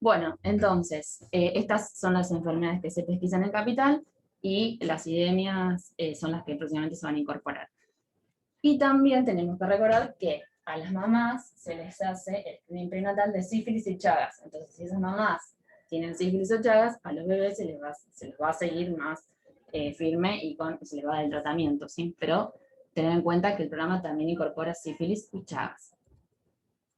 Bueno, entonces, estas son las enfermedades que se pesquisan en Capital y las idemias son las que próximamente se van a incorporar. Y también tenemos que recordar que a las mamás se les hace el screening prenatal de sífilis y Chagas. Entonces, si esas mamás tienen sífilis o Chagas, a los bebés se les va a seguir más firme y se les va a dar el tratamiento, ¿sí? Pero tener en cuenta que el programa también incorpora sífilis y Chagas.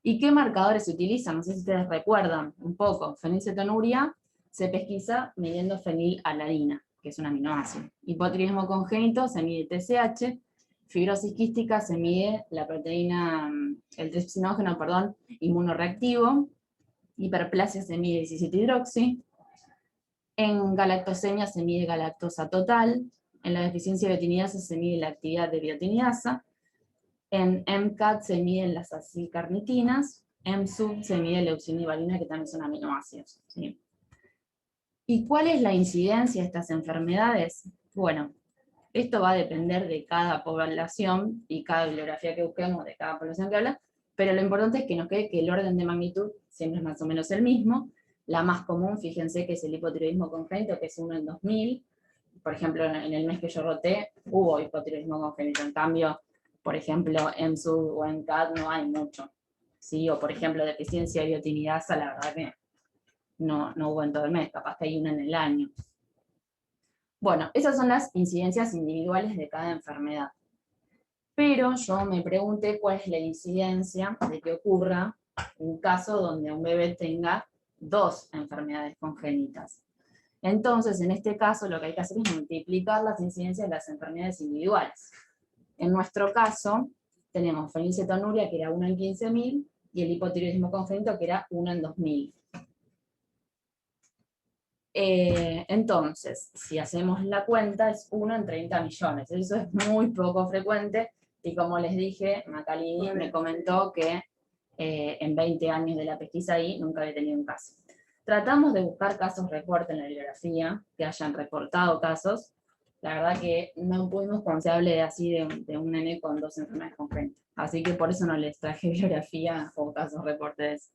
¿Y qué marcadores se utilizan? No sé si ustedes recuerdan un poco. Fenilcetonuria se pesquisa midiendo fenilalanina, que es un aminoácido. Hipotiroidismo congénito se mide TSH. Fibrosis quística se mide la proteína, el tripsinógeno, perdón, inmunoreactivo. Hiperplasia se mide 17-hidroxi. En galactosemia se mide galactosa total. En la deficiencia de biotinidasa se mide la actividad de biotinidasa. En MCAT se miden las acilcarnitinas, MSUB se mide leucina y valina, que también son aminoácidos, ¿sí? ¿Y cuál es la incidencia de estas enfermedades? Bueno, esto va a depender de cada población y cada bibliografía que busquemos de cada población que habla, pero lo importante es que nos quede que el orden de magnitud siempre es más o menos el mismo. La más común, fíjense que es el hipotiroidismo congénito, que es 1 en 2000. Por ejemplo, en el mes que yo roté, hubo hipotiroidismo congénito. En cambio, por ejemplo, en SUD o en CAD no hay mucho, ¿sí? O por ejemplo, deficiencia de biotinidasa, la verdad que no hubo en todo el mes, capaz que hay una en el año. Bueno, esas son las incidencias individuales de cada enfermedad. Pero yo me pregunté cuál es la incidencia de que ocurra un caso donde un bebé tenga 2 enfermedades congénitas. Entonces, en este caso, lo que hay que hacer es multiplicar las incidencias de las enfermedades individuales. En nuestro caso, tenemos fenilcetonuria, que era 1 en 15.000, y el hipotiroidismo congénito, que era 1 en 2.000. Entonces, si hacemos la cuenta, es 1 en 30 millones. Eso es muy poco frecuente, y como les dije, Macalini me comentó que en 20 años de la pesquisa ahí nunca había tenido un caso. Tratamos de buscar casos reporte en la bibliografía, que hayan reportado casos. La verdad que no pudimos confiable así de un nene con 2 enfermedades congénitas. Así que por eso no les traje bibliografía o casos reportes.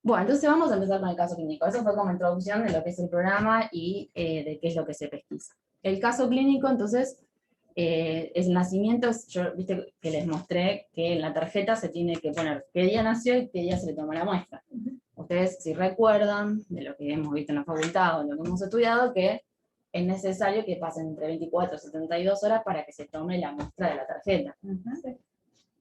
Bueno, entonces vamos a empezar con el caso clínico. Eso fue como introducción de lo que es el programa y de qué es lo que se pesquisa. El caso clínico, entonces, el nacimiento, yo viste que les mostré que en la tarjeta se tiene que poner qué día nació y qué día se le tomó la muestra. Ustedes, si recuerdan, de lo que hemos visto en la facultad o lo que hemos estudiado, que es necesario que pasen entre 24 y 72 horas para que se tome la muestra de la tarjeta.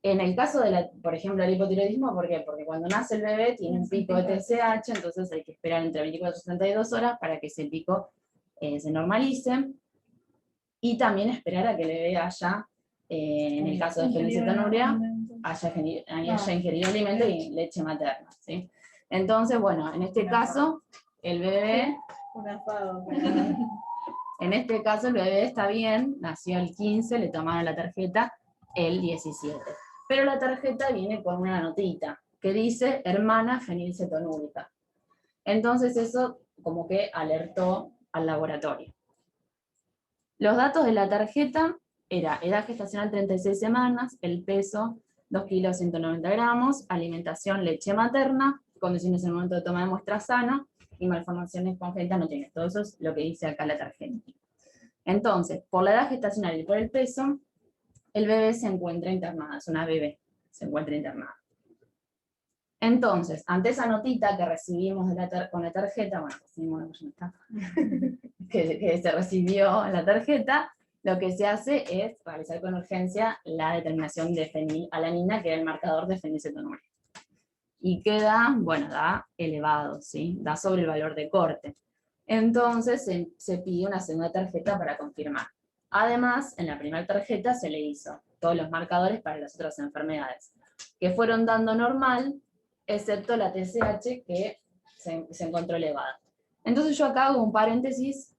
En el caso de, por ejemplo, el hipotiroidismo, ¿por qué? Porque cuando nace el bebé tiene un pico de TSH, entonces hay que esperar entre 24 y 72 horas para que ese pico se normalice, y también esperar a que el bebé haya, en el caso de fenilcetonuria, haya ingerido alimento y leche materna, ¿sí? Entonces, bueno, en este caso, el bebé... En este caso, el bebé está bien, nació el 15, le tomaron la tarjeta el 17. Pero la tarjeta viene con una notita que dice hermana fenilcetonúrica. Entonces eso como que alertó al laboratorio. Los datos de la tarjeta era edad gestacional 36 semanas, el peso 2 kilos 190 gramos, alimentación leche materna, condiciones en el momento de toma de muestra sano, y malformaciones congénitas no tiene. Todo eso es lo que dice acá la tarjeta. Entonces, por la edad gestacional y por el peso, el bebé se encuentra internada, es una bebé, se encuentra internada. Entonces, ante esa notita que recibimos con la tarjeta, bueno, que se recibió la tarjeta, lo que se hace es realizar con urgencia la determinación de fenilalanina, que era el marcador de fenilcetonuria. Y queda, bueno, da elevado, ¿sí? Da sobre el valor de corte. Entonces se pide una segunda tarjeta para confirmar. Además, en la primera tarjeta se le hizo todos los marcadores para las otras enfermedades, que fueron dando normal, excepto la TSH, que se encontró elevada. Entonces yo acá hago un paréntesis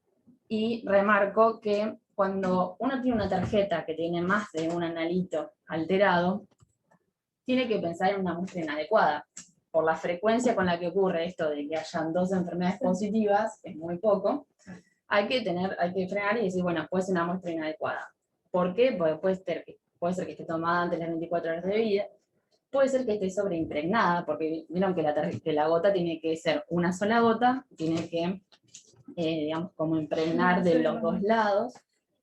y remarco que cuando uno tiene una tarjeta que tiene más de un analito alterado, tiene que pensar en una muestra inadecuada. Por la frecuencia con la que ocurre esto de que hayan 2 enfermedades positivas, es muy poco, hay que frenar y decir, bueno, puede ser una muestra inadecuada. ¿Por qué? Porque puede ser que esté tomada antes de las 24 horas de vida, puede ser que esté sobreimpregnada, porque vieron que la gota tiene que ser una sola gota, tiene que, digamos, como impregnar de los dos lados,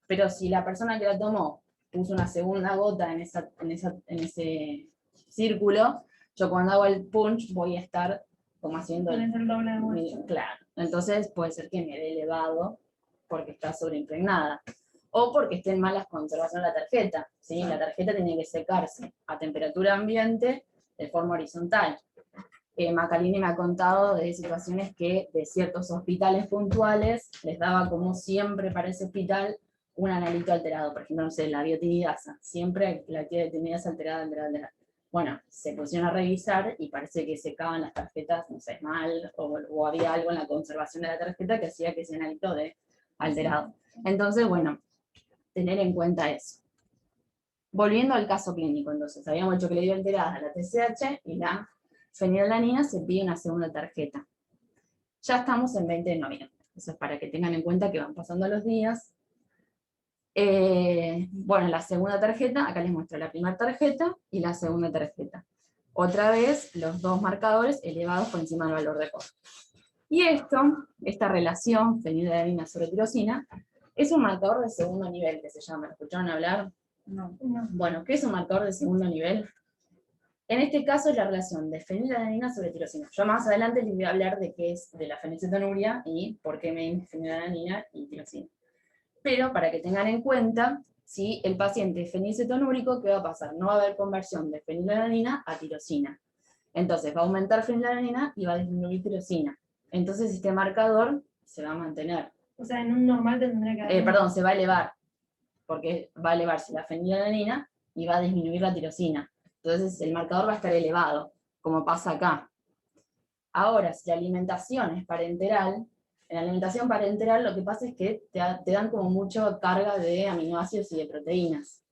pero si la persona que la tomó puso una segunda gota en ese círculo, yo cuando hago el punch voy a estar como haciendo el doble de muestra. claro, entonces puede ser que me dé elevado porque está sobreimpregnada, o porque esté en malas conservación la tarjeta, ¿sí? La tarjeta tiene que secarse a temperatura ambiente de forma horizontal. Macalini me ha contado de situaciones que de ciertos hospitales puntuales les daba como siempre para ese hospital un analito alterado, por ejemplo, no sé, la biotinidasa, siempre la biotinidasa alterada. Bueno, se pusieron a revisar y parece que secaban las tarjetas, no sé, mal, o había algo en la conservación de la tarjeta que hacía que ese analito de alterado. Entonces, bueno, tener en cuenta eso. Volviendo al caso clínico, entonces, habíamos dicho que le dio alterada la TSH y la fenilalanina, se pide una segunda tarjeta. Ya estamos en 20 de noviembre, eso es para que tengan en cuenta que van pasando los días. Bueno, la segunda tarjeta, acá les muestro la primera tarjeta y la segunda tarjeta. Otra vez, los dos marcadores elevados por encima del valor de costo. Y esta relación fenilalanina sobre tirosina, es un marcador de segundo nivel que se llama. ¿Lo escucharon hablar? No. Bueno, ¿qué es un marcador de segundo nivel? En este caso es la relación de fenilalanina sobre tirosina. Yo más adelante les voy a hablar de qué es de la fenilcetonuria y por qué me fenilalanina y tirosina. Pero para que tengan en cuenta, si el paciente es fenilcetonúrico, ¿qué va a pasar? No va a haber conversión de fenilalanina a tirosina. Entonces va a aumentar fenilalanina y va a disminuir tirosina. Entonces este marcador se va a mantener. O sea, en un normal tendría que haber... Perdón, se va a elevar, porque va a elevarse la fenilalanina y va a disminuir la tirosina. Entonces el marcador va a estar elevado, como pasa acá. Ahora, si la alimentación es parenteral, en la alimentación parenteral lo que pasa es que te dan como mucha carga de aminoácidos y de proteínas.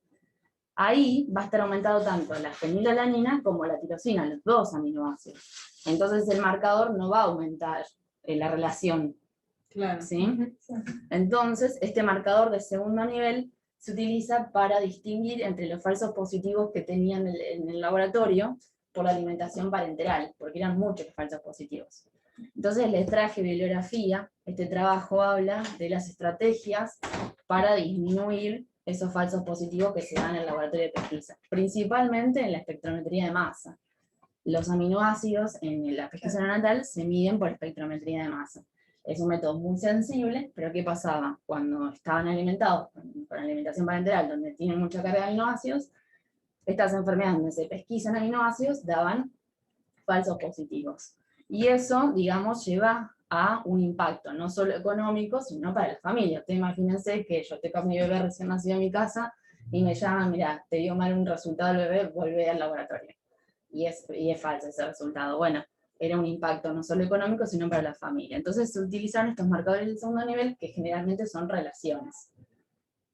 Ahí va a estar aumentado tanto la fenilalanina como la tirosina, los dos aminoácidos. Entonces el marcador no va a aumentar la relación. Claro. ¿Sí? Entonces, este marcador de segundo nivel se utiliza para distinguir entre los falsos positivos que tenían en el laboratorio por la alimentación parenteral, porque eran muchos los falsos positivos. Entonces les traje bibliografía, este trabajo habla de las estrategias para disminuir esos falsos positivos que se dan en el laboratorio de pesquisa, principalmente en la espectrometría de masa. Los aminoácidos en la pesquisa neonatal se miden por espectrometría de masa. Es un método muy sensible, pero ¿qué pasaba? Cuando estaban alimentados con alimentación parenteral, donde tienen mucha carga de aminoácidos, estas enfermedades donde se pesquisan aminoácidos daban falsos positivos. Y eso, digamos, lleva a un impacto, no solo económico, sino para la familia. Ustedes imagínense que yo tengo a mi bebé recién nacido en mi casa y me llaman, mira, te dio mal un resultado del bebé, vuelve al laboratorio. Y es falso ese resultado. Bueno, era un impacto no solo económico, sino para la familia. Entonces se utilizaron estos marcadores del segundo nivel, que generalmente son relaciones.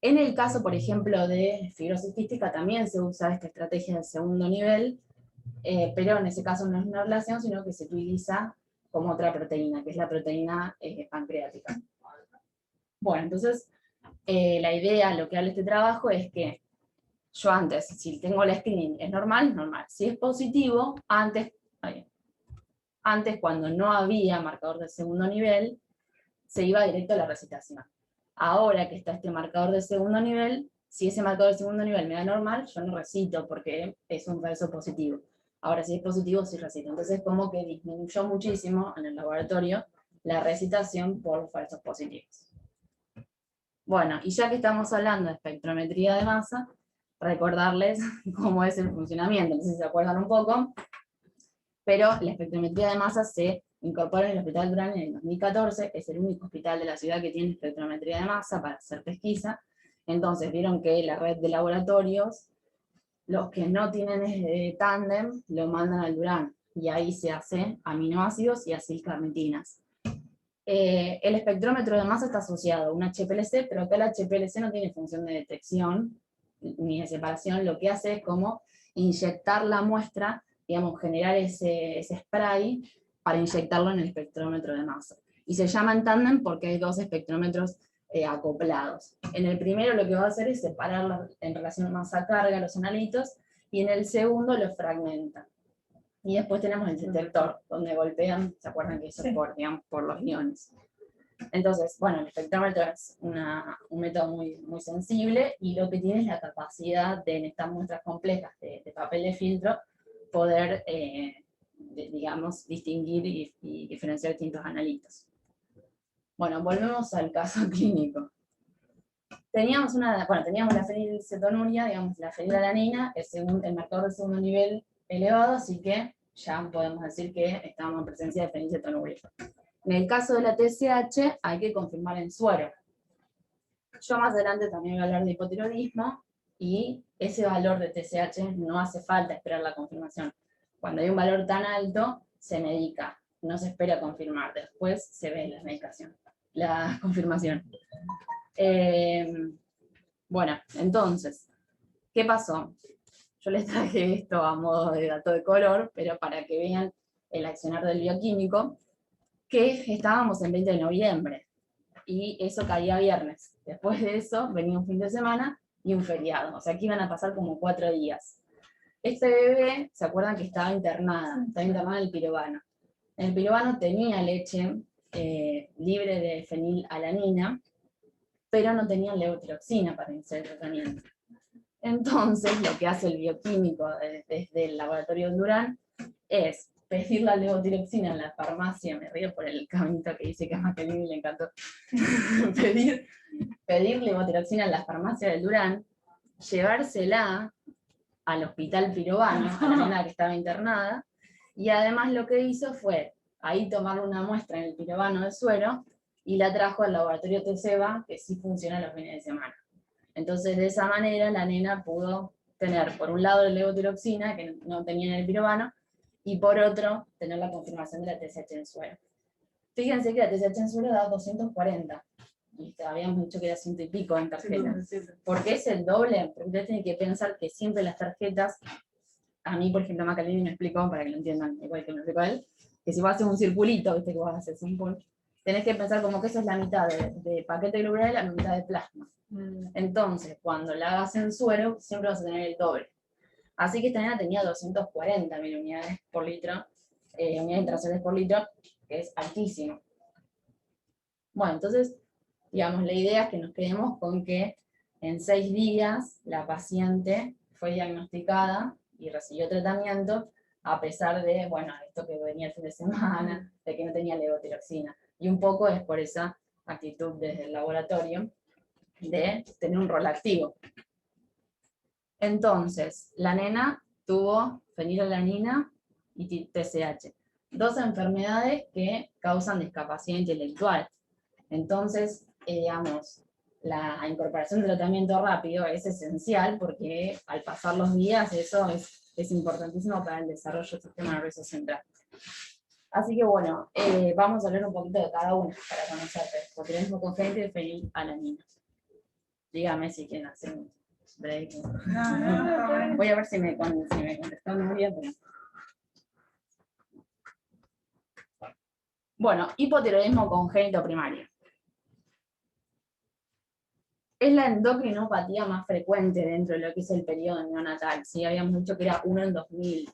En el caso, por ejemplo, de fibrosis quística, también se usa esta estrategia del segundo nivel, pero en ese caso no es una relación, sino que se utiliza como otra proteína, que es la proteína pancreática. Bueno, entonces, la idea, lo que habla este trabajo es que yo antes, si tengo la screening, es normal, normal. Si es positivo, antes cuando no había marcador de segundo nivel, se iba directo a la recitación. Ahora que está este marcador de segundo nivel, si ese marcador de segundo nivel me da normal, yo no recito porque es un falso positivo. Ahora si es positivo, sí recito. Entonces como que disminuyó muchísimo en el laboratorio la recitación por falsos positivos. Bueno, y ya que estamos hablando de espectrometría de masa, recordarles cómo es el funcionamiento, no sé si se acuerdan un poco, pero la espectrometría de masa se incorpora en el Hospital Durán en el 2014, es el único hospital de la ciudad que tiene espectrometría de masa para hacer pesquisa. Entonces vieron que la red de laboratorios, los que no tienen tándem, lo mandan al Durán, y ahí se hace aminoácidos y acilcarnitinas. El espectrómetro de masa está asociado a un HPLC, pero acá el HPLC no tiene función de detección ni de separación, lo que hace es como inyectar la muestra, digamos, generar ese spray para inyectarlo en el espectrómetro de masa. Y se llama en tándem porque hay dos espectrómetros acoplados. En el primero lo que va a hacer es separar en relación masa-carga los analitos, y en el segundo lo fragmenta. Y después tenemos el detector, donde golpean, ¿se acuerdan que eso es por, digamos, por los iones? Entonces, bueno, el espectrómetro es un método muy, muy sensible, y lo que tiene es la capacidad de, en estas muestras complejas de papel de filtro, poder, digamos, distinguir y diferenciar distintos analitos. Bueno, volvemos al caso clínico. Teníamos la fenilcetonuria, digamos, la fenilalanina, el marcador de segundo nivel elevado, así que ya podemos decir que estábamos en presencia de fenilcetonuria. En el caso de la TSH hay que confirmar en suero. Yo más adelante también voy a hablar de hipotiroidismo, y ese valor de TSH no hace falta esperar la confirmación. Cuando hay un valor tan alto, se medica, no se espera confirmar, después se ve la medicación, la confirmación. Bueno, entonces, ¿qué pasó? Yo les traje esto a modo de dato de color, pero para que vean el accionar del bioquímico, que estábamos en 20 de noviembre, y eso caía viernes. Después de eso venía un fin de semana y un feriado, o sea que iban a pasar como 4 días. Este bebé, ¿se acuerdan que estaba internada en el pirovano? El pirovano tenía leche libre de fenilalanina, pero no tenía levotiroxina para iniciar el tratamiento. Entonces, lo que hace el bioquímico desde el laboratorio de Durán es pedir la levotiroxina en la farmacia, me río por el caminito que dice que a Maquelini le encantó, pedir levotiroxina en la farmacia del Durán, llevársela al hospital pirovano, a la nena que estaba internada, y además lo que hizo fue ahí tomar una muestra en el pirovano de suero, y la trajo al laboratorio Teseba, que sí funciona los fines de semana. Entonces, de esa manera, la nena pudo tener, por un lado, la levotiroxina, que no tenía en el pirovano, y por otro, tener la confirmación de la TSH en suero. Fíjense que la TSH en suero da 240, y habíamos dicho que era 100 y pico en tarjetas. ¿Por qué es el doble? Porque ustedes tienen que pensar que siempre las tarjetas, a mí, por ejemplo, Macarlini me explicó, para que lo entiendan, igual que me explicó él, que si vos haces un circulito, viste que vos haces un punch, tenés que pensar como que eso es la mitad de paquete globular y la mitad de plasma. Entonces, cuando la hagas en suero, siempre vas a tener el doble. Así que esta nena tenía 240.000 unidades por litro, unidades intracelulares por litro, que es altísimo. Bueno, entonces, digamos, la idea es que nos quedemos con que en 6 días la paciente fue diagnosticada y recibió tratamiento, a pesar de, bueno, esto que venía el fin de semana, de que no tenía levotiroxina. Y un poco es por esa actitud desde el laboratorio de tener un rol activo. Entonces, la nena tuvo fenilalanina y TSH, dos enfermedades que causan discapacidad intelectual. Entonces, digamos, la incorporación de tratamiento rápido es esencial, porque al pasar los días eso es importantísimo para el desarrollo del sistema nervioso central. Así que bueno, vamos a hablar un poquito de cada una para conocer hipotiroidismo congénito y fenilalanina. Dígame si quieren hacer un break. No. Voy a ver si me contestaron muy bien. Pero... Bueno, hipotiroidismo congénito primario. Es la endocrinopatía más frecuente dentro de lo que es el periodo neonatal. ¿Sí? Habíamos dicho que era 1 en 2000.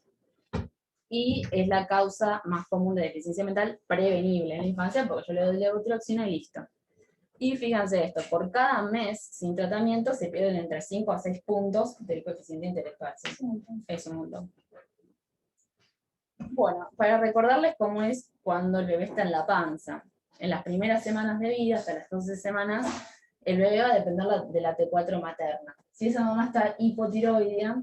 Y es la causa más común de deficiencia mental prevenible en la infancia, porque yo le doy levotiroxina y listo. Y fíjense esto, por cada mes sin tratamiento se pierden entre 5 a 6 puntos del coeficiente intelectual. ¿Sí? Es un montón. Bueno, para recordarles cómo es cuando el bebé está en la panza. En las primeras semanas de vida, hasta las 12 semanas, el bebé va a depender de la T4 materna. Si esa mamá está hipotiroidea,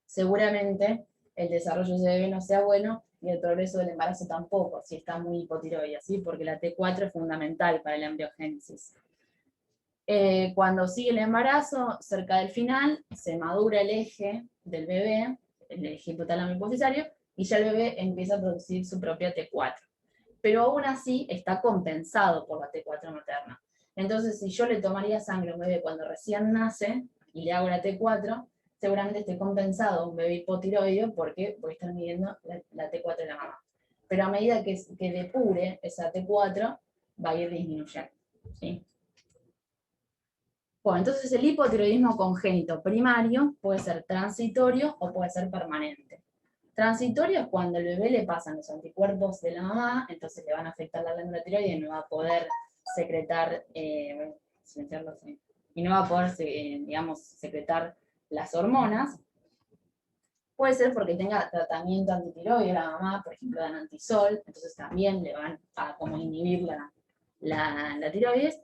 seguramente el desarrollo de ese bebé no sea bueno, y el progreso del embarazo tampoco, si está muy hipotiroidea, ¿sí? Porque la T4 es fundamental para la embriogénesis. Cuando sigue el embarazo, cerca del final, se madura el eje del bebé, el eje hipotálamo hipofisario, y ya el bebé empieza a producir su propia T4. Pero aún así está compensado por la T4 materna. Entonces, si yo le tomaría sangre a un bebé cuando recién nace, y le hago la T4, seguramente esté compensado a un bebé hipotiroideo, porque voy a estar midiendo la T4 de la mamá. Pero a medida que depure esa T4, va a ir disminuyendo. ¿Sí? Bueno, entonces el hipotiroidismo congénito primario puede ser transitorio o puede ser permanente. Transitorio es cuando al bebé le pasan los anticuerpos de la mamá, entonces le van a afectar la glándula tiroides y no va a poder secretar, y no va a poder, digamos, secretar las hormonas. Puede ser porque tenga tratamiento antitiroide la mamá, por ejemplo, dan antisol, entonces también le van a como inhibir la tiroides.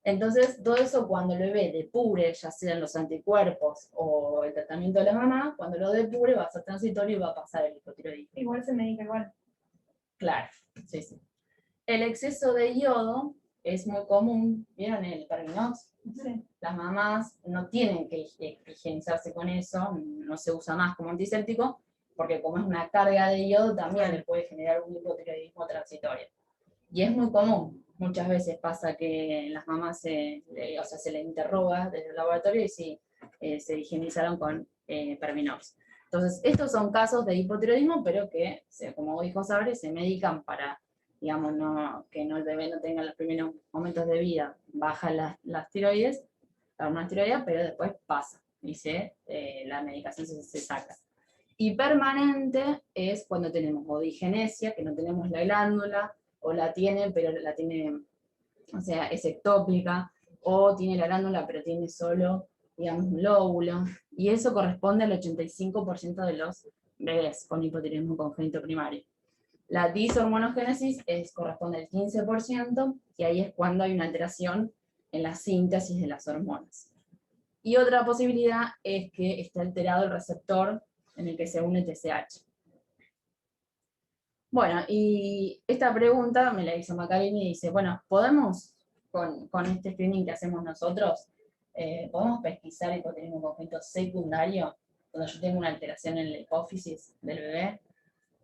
Entonces, todo eso cuando el bebé depure, ya sean los anticuerpos o el tratamiento de la mamá, cuando lo depure va a ser transitorio y va a pasar el hipotiroidismo. Igual se medica igual. Claro, sí, sí. El exceso de yodo es muy común. ¿Vieron el Perminox? Sí. Las mamás no tienen que higienizarse con eso, no se usa más como antiséptico, porque como es una carga de yodo también le puede generar un hipotiroidismo transitorio. Y es muy común. Muchas veces pasa que las mamás se le interroga desde el laboratorio y sí, se higienizaron con Perminox. Entonces, estos son casos de hipotiroidismo, pero que, como dijo Sabre, se medican para, digamos, que el bebé no tenga los primeros momentos de vida bajas las tiroides, la hormona tiroidea, pero después pasa y la medicación se saca. Y permanente es cuando tenemos odigenesia, que no tenemos la glándula, o la tiene, pero la tiene, o sea, es ectóplica, o tiene la glándula, pero tiene solo, digamos, un lóbulo, y eso corresponde al 85% de los bebés con hipotiroidismo congénito primario. La dishormonogénesis corresponde al 15%, y ahí es cuando hay una alteración en la síntesis de las hormonas. Y otra posibilidad es que esté alterado el receptor en el que se une TSH. Bueno, y esta pregunta me la hizo Macarini y dice, bueno, ¿podemos, con este screening que hacemos nosotros, podemos pesquisar hipotiroidismo congénito secundario, cuando yo tengo una alteración en la hipófisis del bebé?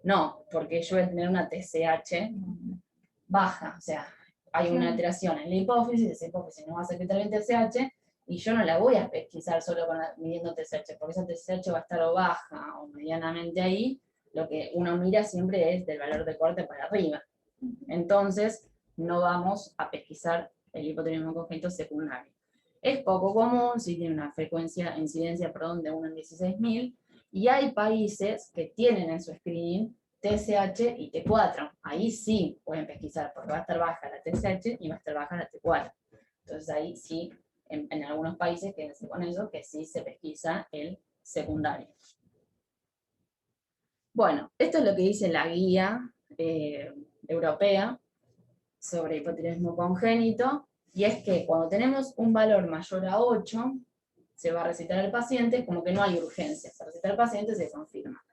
No, porque yo voy a tener una TSH baja, o sea, hay una alteración en la hipófisis, esa hipófisis no va a secretar bien TSH, y yo no la voy a pesquisar solo midiendo TSH, porque esa TSH va a estar o baja o medianamente ahí. Lo que uno mira siempre es del valor de corte para arriba. Entonces, no vamos a pesquisar el hipotiroidismo congénito secundario. Es poco común, sí tiene una incidencia de 1 en 16.000, y hay países que tienen en su screening TSH y T4. Ahí sí pueden pesquisar, porque va a estar baja la TSH y va a estar baja la T4. Entonces ahí sí, en algunos países, quédense con eso, que sí se pesquisa el secundario. Bueno, esto es lo que dice la guía europea sobre hipotiroidismo congénito, y es que cuando tenemos un valor mayor a 8, se va a recitar al paciente, como que no hay urgencia, se recita al paciente y se confirma.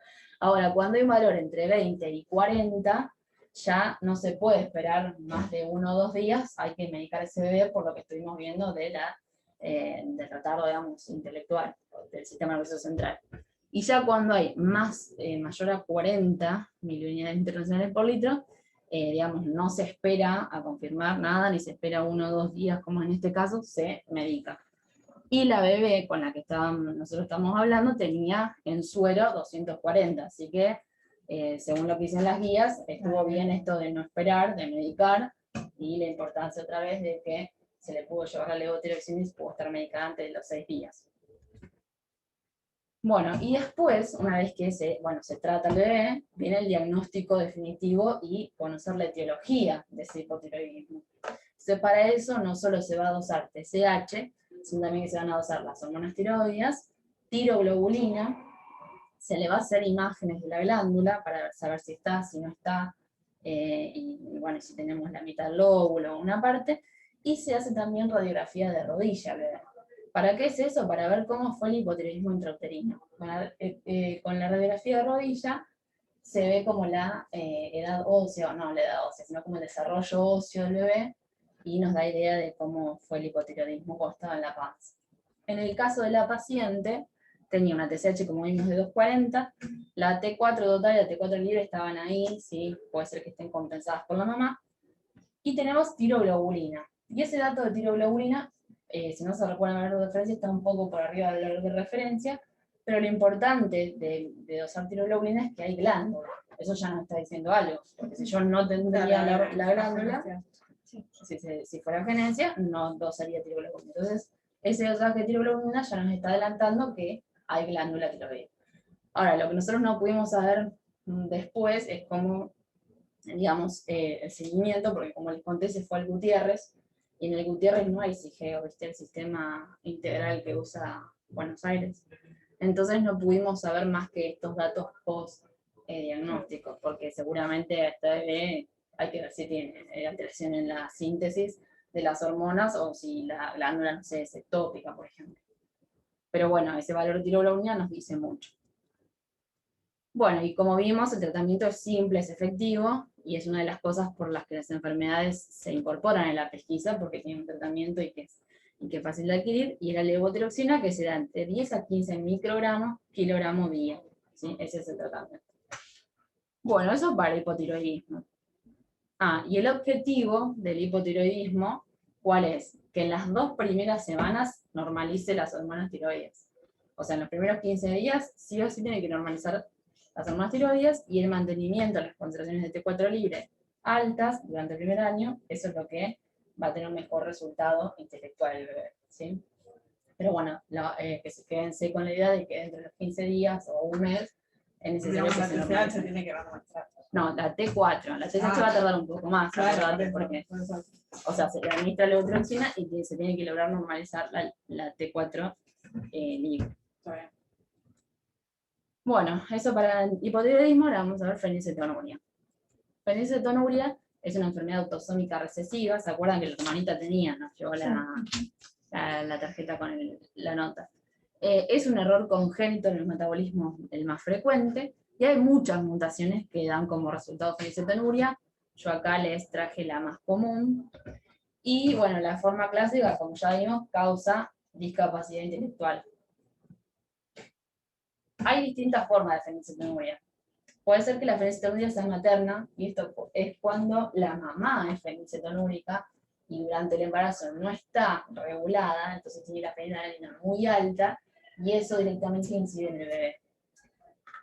Ahora, cuando hay un valor entre 20 y 40, ya no se puede esperar más de 1 o 2 días, hay que medicar a ese bebé por lo que estuvimos viendo del retardo, digamos, intelectual, del sistema nervioso central. Y ya cuando hay mayor a 40 miliunidades internacionales por litro, digamos, no se espera a confirmar nada, ni se espera 1 o 2 días, como en este caso, se medica. Y la bebé con la que nosotros estamos hablando tenía en suero 240, así que, según lo que dicen las guías, estuvo bien esto de no esperar, de medicar, y la importancia otra vez de que se le pudo llevar la levotiroxina, pudo estar medicada antes de los 6 días. Bueno, y después, una vez que se trata el bebé, viene el diagnóstico definitivo y conocer la etiología de ese hipotiroidismo. Entonces, para eso no solo se va a dosar TSH, sino también que se van a dosar las hormonas tiroides, tiroglobulina, se le va a hacer imágenes de la glándula para saber si está, si no está, y bueno, si tenemos la mitad del lóbulo o una parte, y se hace también radiografía de rodilla al bebé. ¿Para qué es eso? Para ver cómo fue el hipotiroidismo intrauterino. Con la radiografía de rodilla se ve como la edad ósea, no la edad ósea, sino como el desarrollo óseo del bebé, y nos da idea de cómo fue el hipotiroidismo cuando estaba en la panza. En el caso de la paciente, tenía una TSH, como vimos, de 240, la T4 total y la T4 libre estaban ahí, sí, puede ser que estén compensadas por la mamá, y tenemos tiroglobulina. Y ese dato de tiroglobulina, si no se recuerdan el valor de referencia, está un poco por arriba del valor de referencia, pero lo importante de dosar tiroglobulina es que hay glándula. Eso ya nos está diciendo algo, porque si yo no tendría la glándula, si fuera genencia, no dosaría tiroglobulina. Entonces, ese dosaje de tiroglobulina ya nos está adelantando que hay glándula tiroidea. Ahora, lo que nosotros no pudimos saber después es cómo, digamos, el seguimiento, porque como les conté, se fue al Gutiérrez, y en el Gutiérrez no hay SIGEO, ¿viste? El sistema integral que usa Buenos Aires. Entonces no pudimos saber más que estos datos post-diagnósticos, porque seguramente a esta bebé hay que ver si tiene alteración en la síntesis de las hormonas o si la glándula, no sé, es ectópica, por ejemplo. Pero bueno, ese valor de tiroglobulina nos dice mucho. Bueno, y como vimos, el tratamiento es simple, es efectivo, y es una de las cosas por las que las enfermedades se incorporan en la pesquisa, porque tiene un tratamiento y que es fácil de adquirir, y la levotiroxina, que se da entre 10 a 15 microgramos, kilogramo día. ¿Sí? Ese es el tratamiento. Bueno, eso para el hipotiroidismo. Y el objetivo del hipotiroidismo, ¿cuál es? Que en las 2 primeras semanas normalice las hormonas tiroides. O sea, en los primeros 15 días, sí o sí tiene que normalizar las hormonas tiroides, y el mantenimiento de las concentraciones de T4 libre altas durante el primer año, eso es lo que va a tener un mejor resultado intelectual del bebé, ¿sí? Pero bueno, que se quédense con la idea de que dentro de los 15 días o un mes es necesario que se normalice. Se tiene que normalizar. No, la T4, la T8 va a tardar un poco más, Claro, porque, o sea, se le administra la levotiroxina y se tiene que lograr normalizar la T4 libre. Bueno, eso para el hipotiroidismo. Ahora vamos a ver fenilcetonuria. Fenilcetonuria es una enfermedad autosómica recesiva. ¿Se acuerdan que la hermanita tenía? Nos llevó la tarjeta con la nota. Es un error congénito en el metabolismo el más frecuente, y hay muchas mutaciones que dan como resultado fenilcetonuria. Yo acá les traje la más común. Y bueno, la forma clásica, como ya vimos, causa discapacidad intelectual. Hay distintas formas de fenilcetonuria. Puede ser que la fenilcetonuria sea materna, y esto es cuando la mamá es fenilcetonúrica y durante el embarazo no está regulada, entonces tiene la fenilalanina muy alta, y eso directamente incide en el bebé.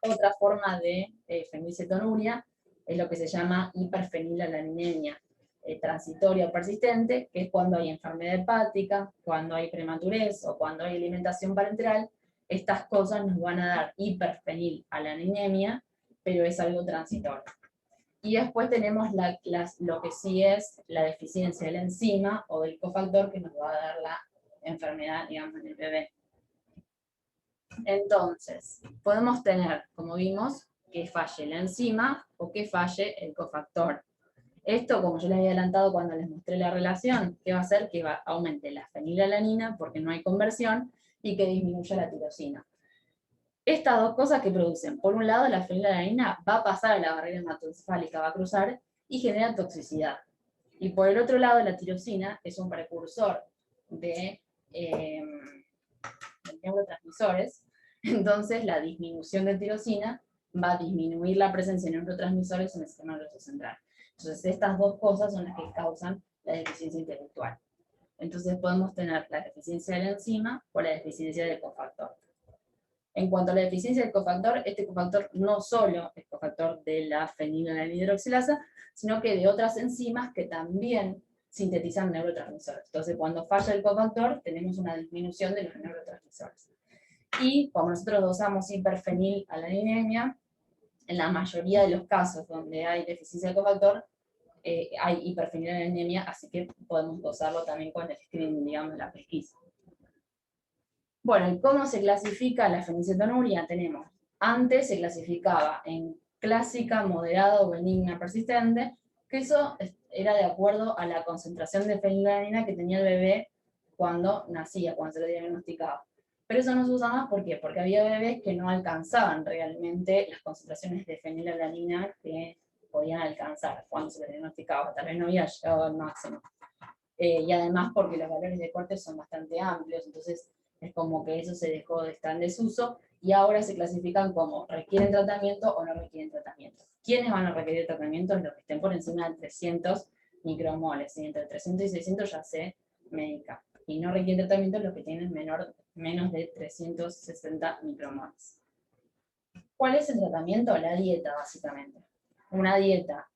Otra forma de fenilcetonuria es lo que se llama hiperfenilalaninemia transitoria o persistente, que es cuando hay enfermedad hepática, cuando hay prematurez o cuando hay alimentación parenteral. Estas cosas nos van a dar hiperfenilalanemia, pero es algo transitorio. Y después tenemos lo que sí es la deficiencia de la enzima o del cofactor que nos va a dar la enfermedad, digamos, en el bebé. Entonces, podemos tener, como vimos, que falle la enzima o que falle el cofactor. Esto, como yo les había adelantado cuando les mostré la relación, ¿qué va a hacer? Que aumente la fenilalanina porque no hay conversión, y que disminuya la tirosina. Estas dos cosas que producen, por un lado, la fenilalanina va a pasar a la barrera hematoencefálica, va a cruzar y genera toxicidad. Y por el otro lado, la tirosina es un precursor de neurotransmisores. Entonces, la disminución de tirosina va a disminuir la presencia de neurotransmisores en el sistema nervioso central. Entonces, estas dos cosas son las que causan la deficiencia intelectual. Entonces, podemos tener la deficiencia de la enzima o la deficiencia del cofactor. En cuanto a la deficiencia del cofactor, este cofactor no solo es cofactor de la fenilalanina-hidroxilasa, sino que de otras enzimas que también sintetizan neurotransmisores. Entonces, cuando falla el cofactor, tenemos una disminución de los neurotransmisores. Y como nosotros dosamos hiperfenilalanemia, en la mayoría de los casos donde hay deficiencia de cofactor, hay hiperfenilalanemia, así que podemos dosarlo también con el screening, digamos, de la pesquisa. Bueno, ¿y cómo se clasifica la fenilcetonuria? Tenemos, antes se clasificaba en clásica, moderada o benigna persistente, que eso era de acuerdo a la concentración de fenilalanina que tenía el bebé cuando nacía, cuando se lo diagnosticaba. Pero eso no se usa más, ¿por qué? Porque había bebés que no alcanzaban realmente las concentraciones de fenilalanina que podían alcanzar cuando se lo diagnosticaba, tal vez no había llegado al máximo. Y además porque los valores de corte son bastante amplios, entonces es como que eso se dejó de estar en desuso, y ahora se clasifican como requieren tratamiento o no requieren tratamiento. ¿Quiénes van a requerir tratamiento? Los que estén por encima de 300 micromoles, y entre 300 y 600 ya se medica. Y no requieren tratamiento los que tienen menos de 360 micromoles. ¿Cuál es el tratamiento? La dieta, básicamente. Una dieta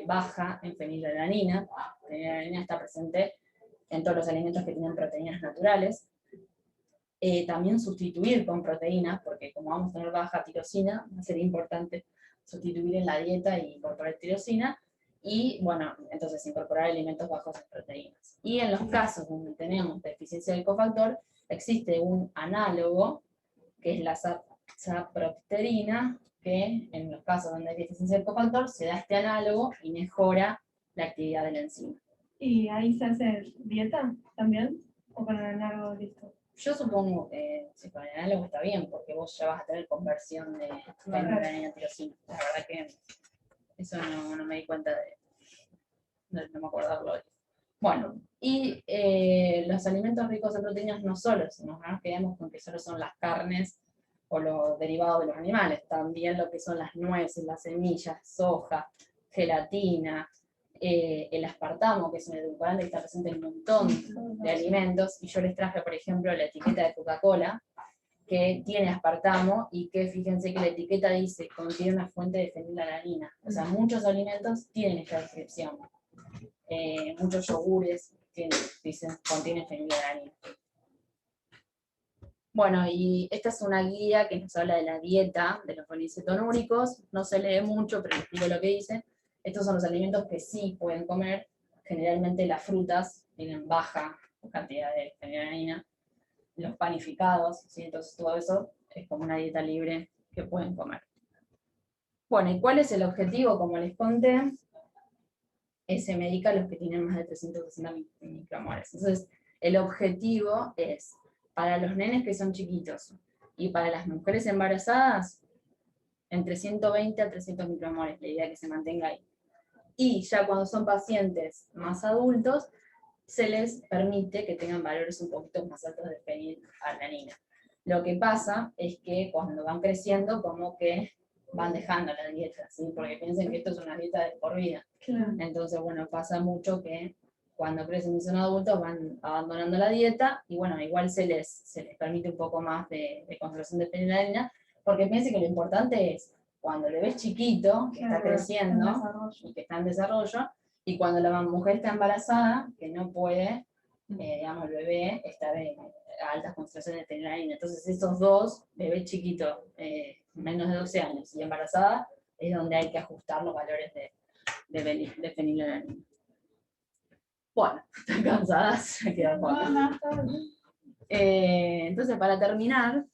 baja en fenilalanina. La fenilalanina está presente en todos los alimentos que tienen proteínas naturales. también sustituir con proteínas, porque como vamos a tener baja tirosina, va a ser importante sustituir en la dieta y incorporar tirosina, y bueno, entonces incorporar alimentos bajos en proteínas. Y en los casos donde tenemos deficiencia del cofactor, existe un análogo, que es la sapropterina, que en los casos donde hay deficiencia del cofactor, se da este análogo y mejora la actividad de la enzima. ¿Y ahí se hace dieta también? ¿O con el análogo listo? Yo supongo que si con el análogo está bien, porque vos ya vas a tener conversión de fenilalanina a tirosina. La verdad que eso no me di cuenta no me acuerdo hoy. Bueno, y los alimentos ricos en proteínas no solo nos quedamos con que solo son las carnes o los derivados de los animales, también lo que son las nueces, las semillas, soja, gelatina, el aspartamo, que es un edulcorante que está presente en un montón de alimentos, y yo les traje, por ejemplo, la etiqueta de Coca-Cola, que tiene aspartamo, y que fíjense que la etiqueta dice contiene una fuente de fenilalanina. O sea, muchos alimentos tienen esta descripción. Muchos yogures dicen contienen fenilalanina. Bueno, y esta es una guía que nos habla de la dieta de los poliincetonúricos. No se lee mucho, pero les digo lo que dice. Estos son los alimentos que sí pueden comer. Generalmente las frutas tienen baja cantidad de fenilalanina. Los panificados, ¿sí? Entonces todo eso es como una dieta libre que pueden comer. Bueno, ¿y cuál es el objetivo? Como les conté, se medica a los que tienen más de 360 micromoles. Entonces, el objetivo es, para los nenes que son chiquitos y para las mujeres embarazadas, entre 120 a 300 micromoles, la idea que se mantenga ahí. Y ya cuando son pacientes más adultos, se les permite que tengan valores un poquito más altos de fenilalanina. Lo que pasa es que cuando van creciendo, como que van dejando la dieta, ¿sí? Porque piensen que esto es una dieta de por vida. Claro. Entonces, bueno, pasa mucho que cuando crecen y son adultos van abandonando la dieta, y bueno, igual se les permite un poco más de conservación de fenilalanina, porque piensen que lo importante es cuando le ves chiquito, que está creciendo y que está en desarrollo, y cuando la mujer está embarazada, que no puede, digamos, el bebé estar a altas concentraciones de fenilalanina. Entonces esos dos, bebé chiquito, menos de 12 años, y embarazada, es donde hay que ajustar los valores de fenilalanina. Bueno, están cansadas, se quedan poco. Entonces, para terminar,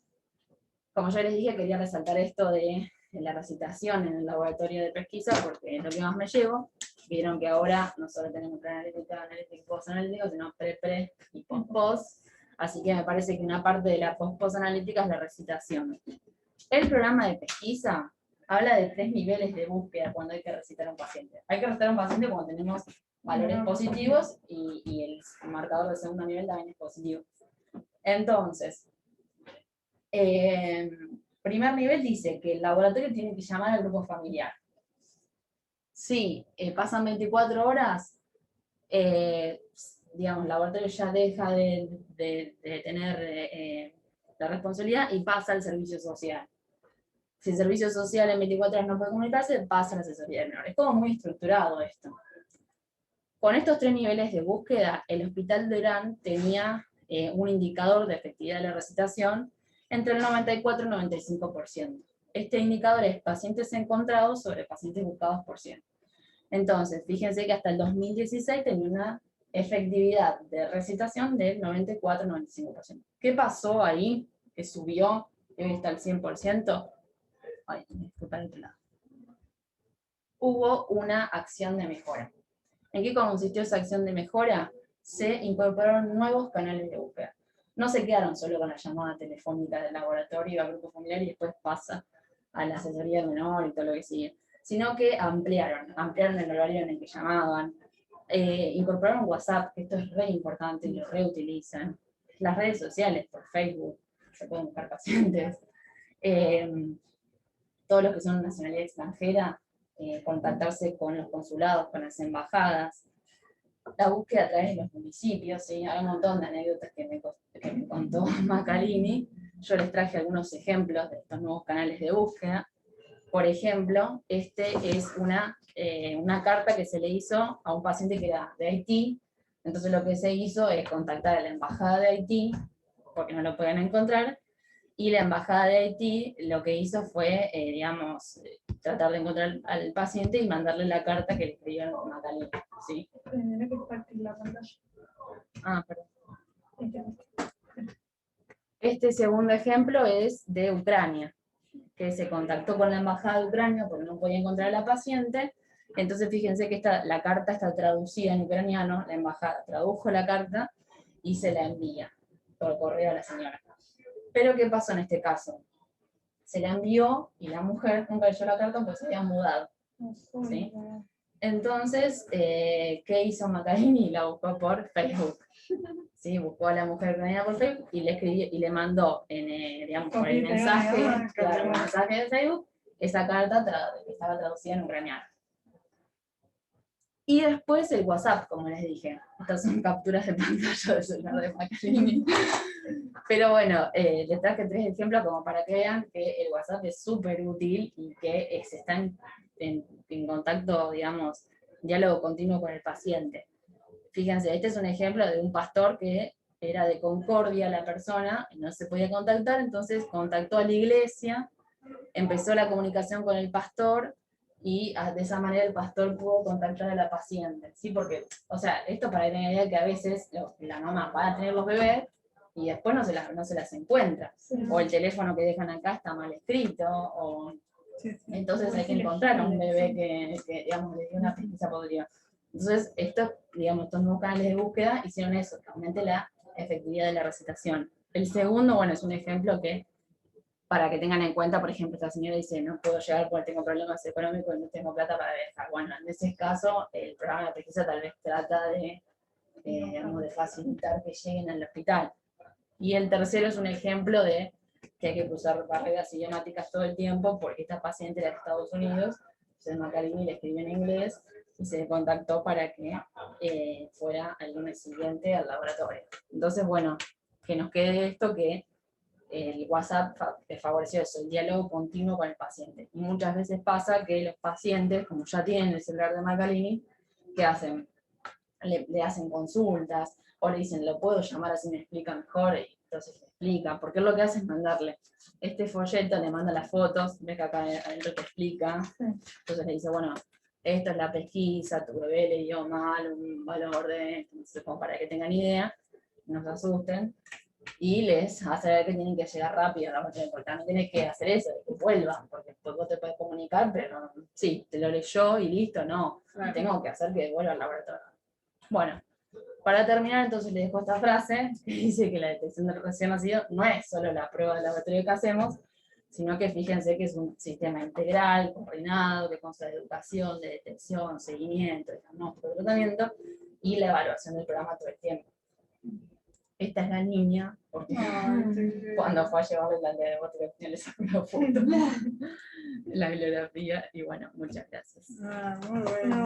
como ya les dije, quería resaltar esto de la recitación en el laboratorio de pesquisa, porque es lo que más me llevo. Vieron que ahora no solo tenemos preanalítica, analítica y postanalítica, sino pre y post. Así que me parece que una parte de la post-analítica es la recitación. El programa de pesquisa habla de 3 niveles de búsqueda cuando hay que recitar a un paciente. Hay que recitar a un paciente cuando tenemos valores positivos y el marcador de segundo nivel también es positivo. Entonces, primer nivel dice que el laboratorio tiene que llamar al grupo familiar. Si pasan 24 horas, digamos, el laboratorio ya deja de tener la responsabilidad y pasa al servicio social. Si el servicio social en 24 horas no puede comunicarse, pasa a la asesoría de menores. Es como muy estructurado esto. Con estos 3 niveles de búsqueda, el Hospital de Orán tenía un indicador de efectividad de la recitación entre el 94 y el 95%. Este indicador es pacientes encontrados sobre pacientes buscados por 100. Entonces, fíjense que hasta el 2016 tenía una efectividad de recitación del 94-95%. ¿Qué pasó ahí? Que subió y hoy está al 100%. Ay, disculpa el otro lado. Hubo una acción de mejora. ¿En qué consistió esa acción de mejora? Se incorporaron nuevos canales de búsqueda. No se quedaron solo con la llamada telefónica del laboratorio al grupo familiar y después pasa a la asesoría del menor y todo lo que sigue, sino que ampliaron el horario en el que llamaban, incorporaron WhatsApp, que esto es re importante y lo reutilizan, las redes sociales, por Facebook, se pueden buscar pacientes, todos los que son nacionalidad extranjera, contactarse con los consulados, con las embajadas, la búsqueda a través de los municipios, ¿sí? Hay un montón de anécdotas que me contó Macalini. Yo les traje algunos ejemplos de estos nuevos canales de búsqueda. Por ejemplo, este es una carta que se le hizo a un paciente que era de Haití. Entonces lo que se hizo es contactar a la embajada de Haití porque no lo pueden encontrar, y la embajada de Haití lo que hizo fue, digamos, tratar de encontrar al paciente y mandarle la carta que le escribió Macarena, ¿sí? Tendré que compartir la pantalla. Ah, perdón. Este, Este segundo ejemplo es de Ucrania, que se contactó con la embajada de Ucrania porque no podía encontrar a la paciente. Entonces fíjense que la carta está traducida en ucraniano, la embajada tradujo la carta y se la envía por correo a la señora. Pero ¿qué pasó en este caso? Se la envió y la mujer nunca leyó la carta porque se había mudado. ¿Sí? Entonces, ¿qué hizo Macarini? La buscó por Facebook. ¿Sí? Buscó a la mujer ucraniana por Facebook y le escribió y le mandó digamos, por el mensaje, claro, el mensaje de Facebook, esa carta que estaba traducida en ucraniano. Y después el WhatsApp, como les dije. Estas son capturas de pantalla del celular de Macarini. Pero bueno, les traje 3 ejemplos como para que vean que el WhatsApp es súper útil y que se está en contacto, digamos, diálogo continuo con el paciente. Fíjense, este es un ejemplo de un pastor que era de Concordia la persona, no se podía contactar, entonces contactó a la iglesia, empezó la comunicación con el pastor, y de esa manera el pastor pudo contactar a la paciente, ¿sí? Porque, o sea, esto para que tengan idea que a veces la mamá va a tener los bebés y después no se las encuentra, o el teléfono que dejan acá está mal escrito, o entonces hay que encontrar a un bebé que digamos, le dio una pesquisa podrida. Entonces, estos nuevos canales de búsqueda hicieron eso, que aumente la efectividad de la recetación. El segundo, bueno, es un ejemplo que para que tengan en cuenta, por ejemplo, esta señora dice, no puedo llegar porque tengo problemas económicos y no tengo plata para viajar. Bueno, en ese caso, el programa de pesquisa tal vez trata digamos, de facilitar que lleguen al hospital. Y el tercero es un ejemplo de que hay que cruzar barreras idiomáticas todo el tiempo, porque esta paciente era de Estados Unidos, entonces Macarini le escribió en inglés y se contactó para que fuera el lunes siguiente al laboratorio. Entonces, bueno, que nos quede esto que el WhatsApp favoreció eso, el diálogo continuo con el paciente. Y muchas veces pasa que los pacientes, como ya tienen el celular de Macarini, ¿qué hacen? Le hacen consultas, o le dicen, lo puedo llamar así me explica mejor, y entonces le explica, porque lo que hace es mandarle este folleto, le manda las fotos, ve que acá adentro te explica, entonces le dice, bueno, esto es la pesquisa, tu bebé le dio mal un valor de, entonces, como para que tengan idea, no se asusten, y les hace ver que tienen que llegar rápido, ¿no? Porque también tienes que hacer eso, que vuelvan, porque después vos te puedes comunicar, pero sí, te lo leyó y listo, no, tengo que hacer que vuelva al laboratorio. Bueno, para terminar, entonces les dejo esta frase que dice que la detección del recién nacido no es solo la prueba de laboratorio que hacemos, sino que fíjense que es un sistema integral, coordinado, que consta de educación, de detección, seguimiento, diagnóstico, tratamiento y la evaluación del programa todo el tiempo. Esta es la niña, porque cuando fue a llevarle la diagnóstica le sacó una foto, la bibliografía, y bueno, muchas gracias. Muy bueno.